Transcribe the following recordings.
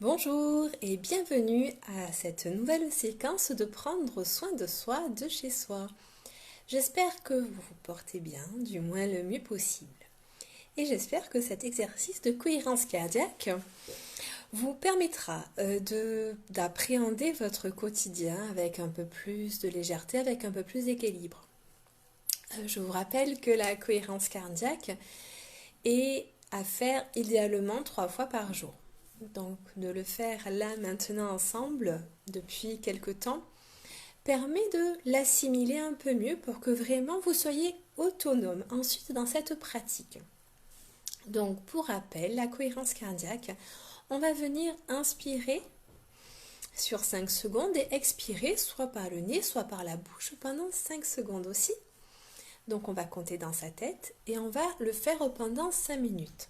Bonjour et bienvenue à cette nouvelle séquence de prendre soin de soi de chez soi. J'espère que vous vous portez bien, du moins le mieux possible. Et j'espère que cet exercice de cohérence cardiaque vous permettra d'appréhender votre quotidien avec un peu plus de légèreté, avec un peu plus d'équilibre. Je vous rappelle que la cohérence cardiaque est à faire idéalement 3 fois par jour. Donc de le faire là maintenant ensemble depuis quelque temps permet de l'assimiler un peu mieux pour que vraiment vous soyez autonome ensuite dans cette pratique. Donc pour rappel, la cohérence cardiaque, on va venir inspirer sur 5 secondes et expirer soit par le nez, soit par la bouche pendant 5 secondes aussi. Donc on va compter dans sa tête et on va le faire pendant 5 minutes.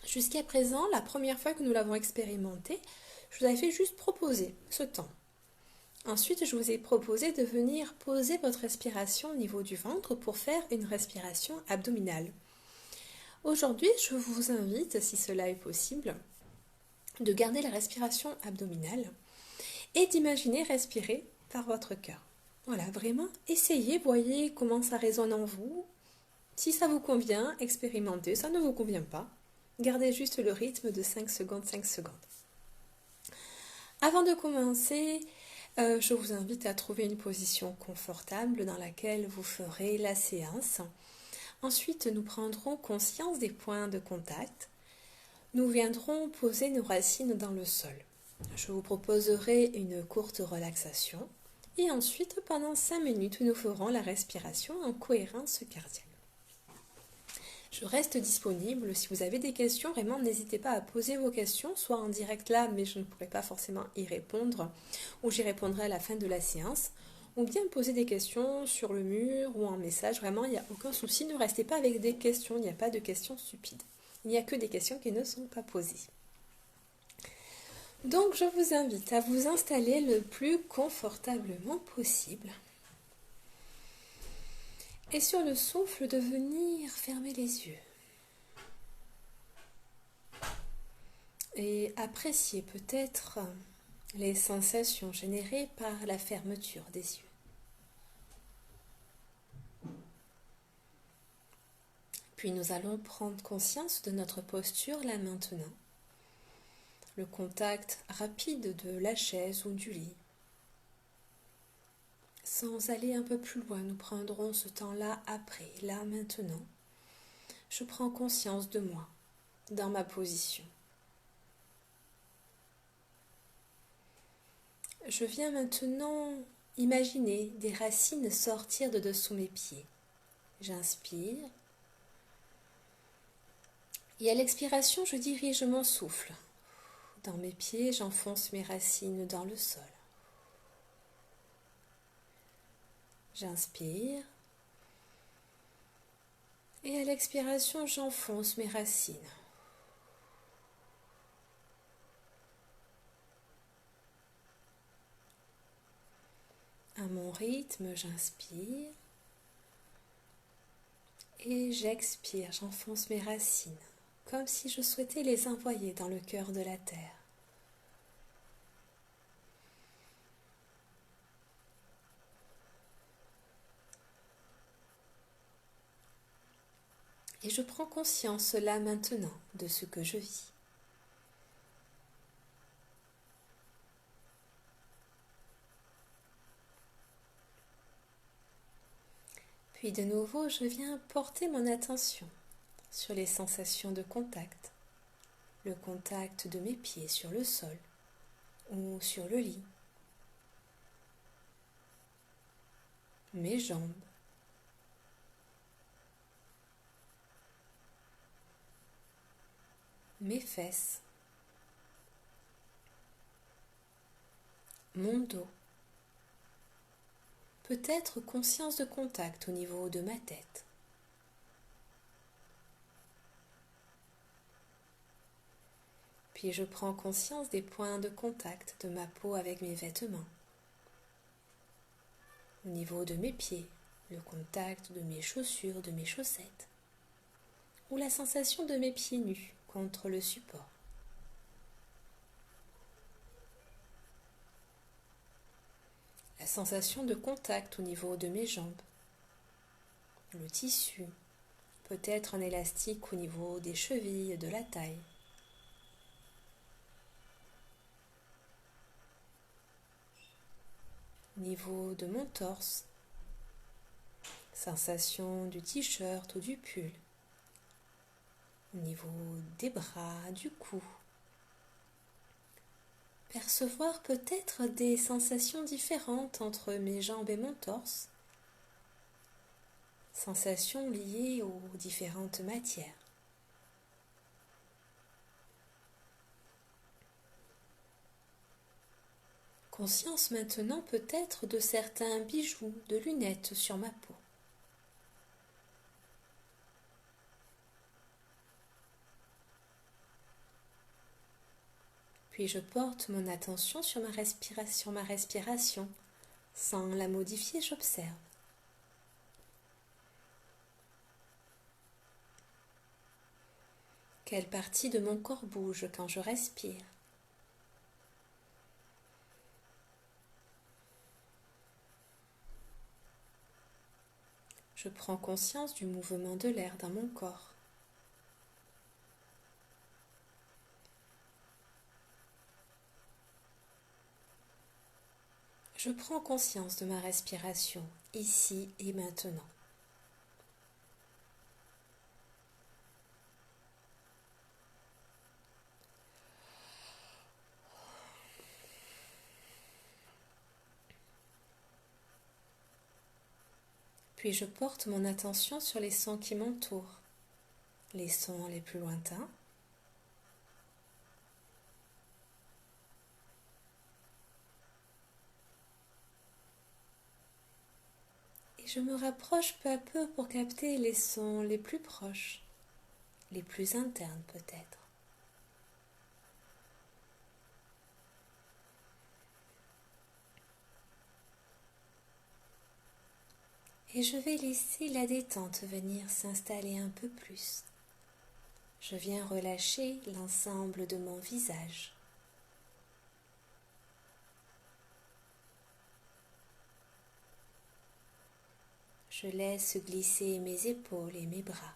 Jusqu'à présent, la première fois que nous l'avons expérimenté, je vous avais fait juste proposer ce temps. Ensuite, je vous ai proposé de venir poser votre respiration au niveau du ventre pour faire une respiration abdominale. Aujourd'hui, je vous invite, si cela est possible, de garder la respiration abdominale et d'imaginer respirer par votre cœur. Voilà, vraiment, essayez, voyez comment ça résonne en vous. Si ça vous convient, expérimentez. Ça ne vous convient pas, gardez juste le rythme de 5 secondes, 5 secondes. Avant de commencer, je vous invite à trouver une position confortable dans laquelle vous ferez la séance. Ensuite, nous prendrons conscience des points de contact. Nous viendrons poser nos racines dans le sol. Je vous proposerai une courte relaxation et ensuite, pendant 5 minutes, nous ferons la respiration en cohérence cardiaque. Je reste disponible. Si vous avez des questions, vraiment, n'hésitez pas à poser vos questions, soit en direct là, mais je ne pourrai pas forcément y répondre, ou j'y répondrai à la fin de la séance, ou bien poser des questions sur le mur ou en message. Vraiment, il n'y a aucun souci. Ne restez pas avec des questions. Il n'y a pas de questions stupides. Il n'y a que des questions qui ne sont pas posées. Donc, je vous invite à vous installer le plus confortablement possible. Et sur le souffle, de venir fermer les yeux. Et appréciez peut-être les sensations générées par la fermeture des yeux. Puis nous allons prendre conscience de notre posture là maintenant. Le contact rapide de la chaise ou du lit. Sans aller un peu plus loin, nous prendrons ce temps-là après, là maintenant. Je prends conscience de moi, dans ma position. Je viens maintenant imaginer des racines sortir de dessous mes pieds. J'inspire. Et à l'expiration, je dirige mon souffle. Dans mes pieds, j'enfonce mes racines dans le sol. J'inspire. Et à l'expiration, j'enfonce mes racines. À mon rythme, j'inspire. Et j'expire, j'enfonce mes racines, comme si je souhaitais les envoyer dans le cœur de la terre. Et je prends conscience là maintenant de ce que je vis. Puis de nouveau, je viens porter mon attention sur les sensations de contact, le contact de mes pieds sur le sol ou sur le lit, mes jambes, mes fesses, mon dos, peut-être conscience de contact au niveau de ma tête. Puis je prends conscience des points de contact de ma peau avec mes vêtements. Au niveau de mes pieds, le contact de mes chaussures, de mes chaussettes. Ou la sensation de mes pieds nus contre le support. la sensation de contact au niveau de mes jambes, le tissu, peut-être un élastique au niveau des chevilles, de la taille. Au niveau de mon torse, sensation du t-shirt ou du pull. Au niveau des bras, du cou. Percevoir peut-être des sensations différentes entre mes jambes et mon torse. Sensations liées aux différentes matières. Conscience maintenant peut-être de certains bijoux, de lunettes sur ma peau. Puis je porte mon attention sur ma respiration. Sans la modifier, j'observe. Quelle partie de mon corps bouge quand je respire? Je prends conscience du mouvement de l'air dans mon corps. Je prends conscience de ma respiration, ici et maintenant. Puis je porte mon attention sur les sons qui m'entourent, les sons les plus lointains, et je me rapproche peu à peu pour capter les sons les plus proches, les plus internes peut-être. Et je vais laisser la détente venir s'installer un peu plus. Je viens relâcher l'ensemble de mon visage. Je laisse glisser mes épaules et mes bras.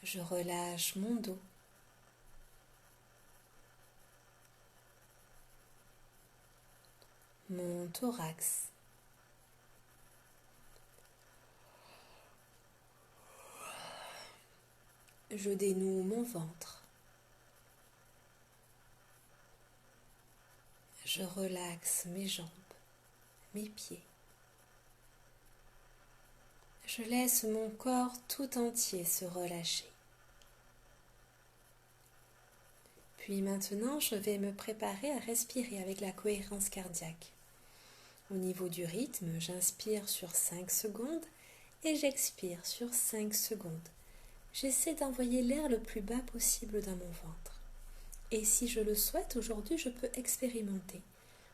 Je relâche mon dos. Mon thorax. Je dénoue mon ventre. Je relaxe mes jambes, mes pieds. Je laisse mon corps tout entier se relâcher. Puis maintenant, je vais me préparer à respirer avec la cohérence cardiaque. Au niveau du rythme, j'inspire sur 5 secondes et j'expire sur 5 secondes. J'essaie d'envoyer l'air le plus bas possible dans mon ventre. Et si je le souhaite, aujourd'hui, je peux expérimenter.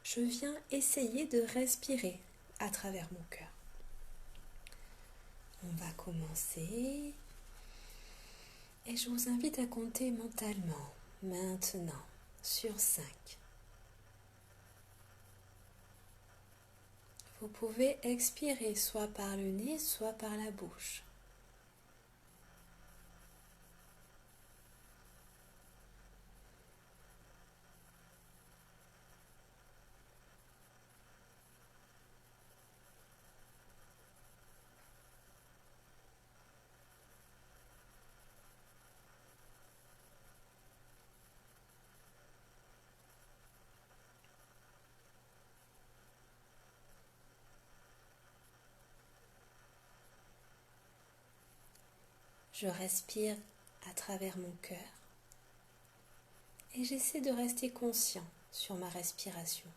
Je viens essayer de respirer à travers mon cœur. On va commencer. Et je vous invite à compter mentalement, maintenant, sur 5. Vous pouvez expirer soit par le nez, soit par la bouche. Je respire à travers mon cœur et j'essaie de rester conscient sur ma respiration.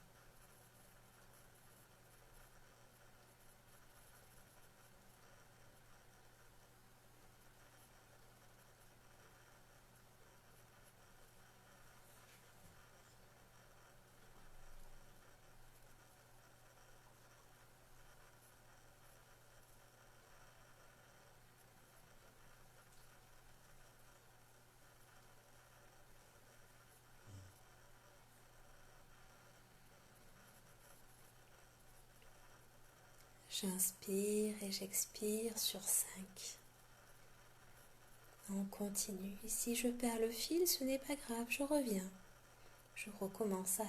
J'inspire et j'expire sur 5. On continue. Et si je perds le fil, ce n'est pas grave, je reviens. Je recommence à 1.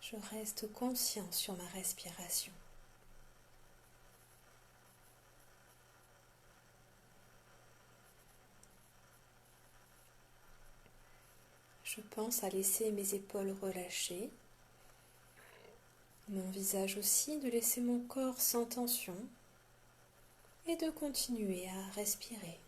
Je reste conscient sur ma respiration. Je pense à laisser mes épaules relâchées, mon visage aussi, de laisser mon corps sans tension et de continuer à respirer.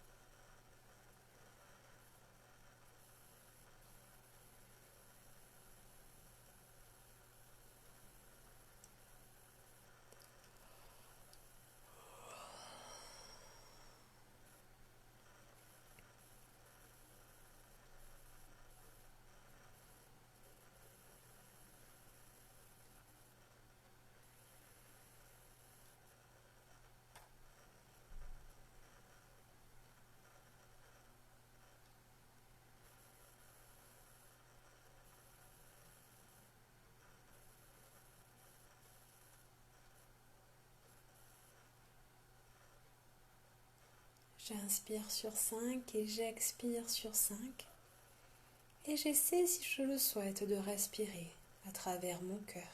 J'inspire sur 5 et j'expire sur 5. Et j'essaie, si je le souhaite, de respirer à travers mon cœur.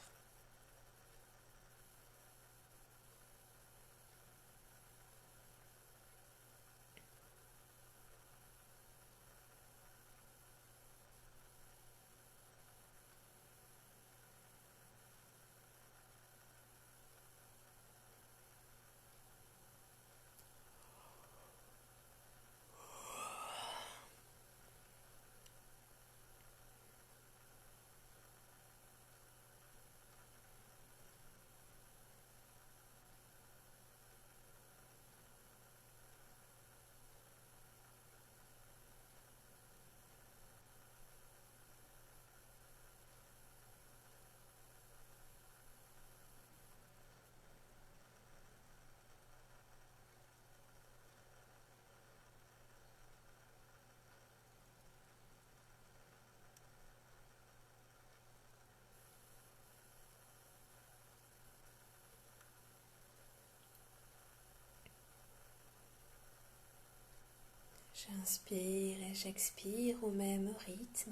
J'inspire et j'expire au même rythme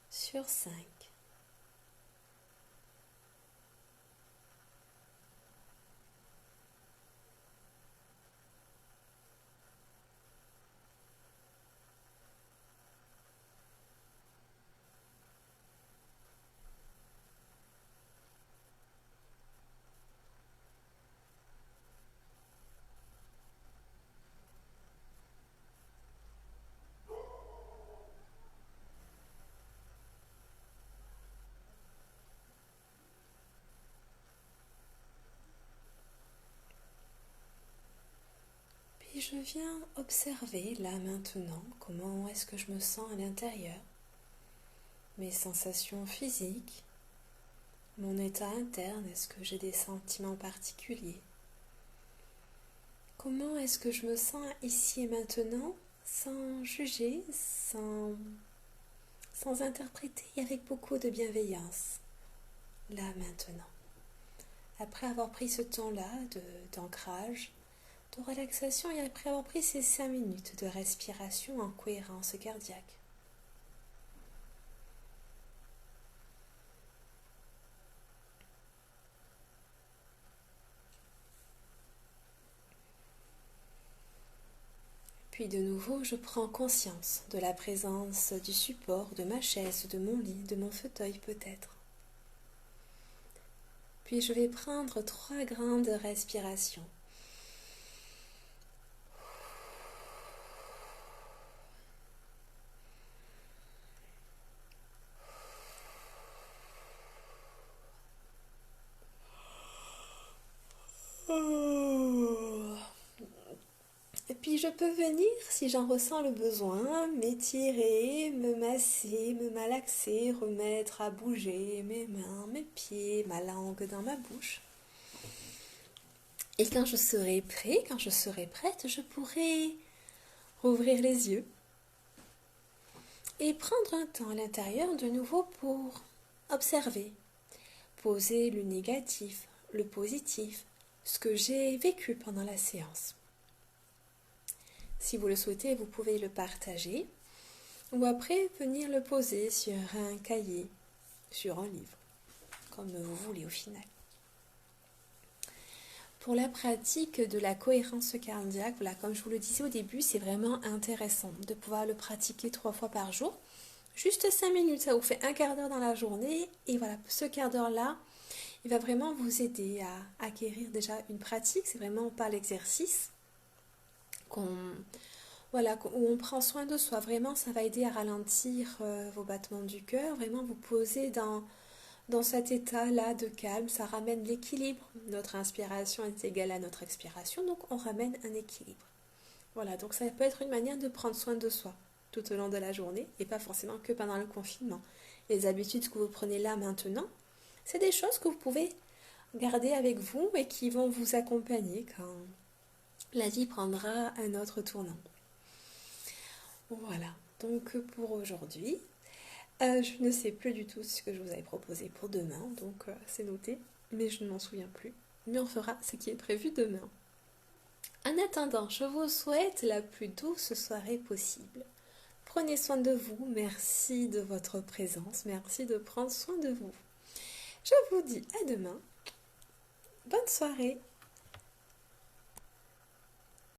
sur 5. Puis je viens observer là maintenant comment est-ce que je me sens à l'intérieur, mes sensations physiques, mon état interne, est-ce que j'ai des sentiments particuliers? Comment est-ce que je me sens ici et maintenant, sans juger, sans interpréter, et avec beaucoup de bienveillance, là maintenant. Après avoir pris ce temps-là d'ancrage, de relaxation et après avoir pris ces 5 minutes de respiration en cohérence cardiaque. Puis de nouveau, je prends conscience de la présence du support, de ma chaise, de mon lit, de mon fauteuil peut-être. Puis je vais prendre 3 grandes respirations. je peux venir, si j'en ressens le besoin, m'étirer, me masser, me malaxer, remettre à bouger mes mains, mes pieds, ma langue dans ma bouche. Et quand je serai prêt, quand je serai prête, je pourrai rouvrir les yeux et prendre un temps à l'intérieur de nouveau pour observer, poser le négatif, le positif, ce que j'ai vécu pendant la séance. Si vous le souhaitez, vous pouvez le partager ou après venir le poser sur un cahier, sur un livre, comme vous voulez au final. Pour la pratique de la cohérence cardiaque, voilà, comme je vous le disais au début, c'est vraiment intéressant de pouvoir le pratiquer 3 fois par jour. Juste 5 minutes, ça vous fait un quart d'heure dans la journée. Et voilà, ce quart d'heure-là, il va vraiment vous aider à acquérir déjà une pratique. C'est vraiment par l'exercice où on prend soin de soi. Vraiment, ça va aider à ralentir vos battements du cœur. Vraiment, vous poser dans cet état-là de calme, ça ramène l'équilibre. Notre inspiration est égale à notre expiration, donc on ramène un équilibre. Voilà, donc ça peut être une manière de prendre soin de soi tout au long de la journée et pas forcément que pendant le confinement. Les habitudes que vous prenez là maintenant, c'est des choses que vous pouvez garder avec vous et qui vont vous accompagner quand la vie prendra un autre tournant. Voilà, donc pour aujourd'hui, je ne sais plus du tout ce que je vous avais proposé pour demain, donc c'est noté, mais je ne m'en souviens plus. Mais on fera ce qui est prévu demain. En attendant, je vous souhaite la plus douce soirée possible. Prenez soin de vous, merci de votre présence, merci de prendre soin de vous. Je vous dis à demain. Bonne soirée.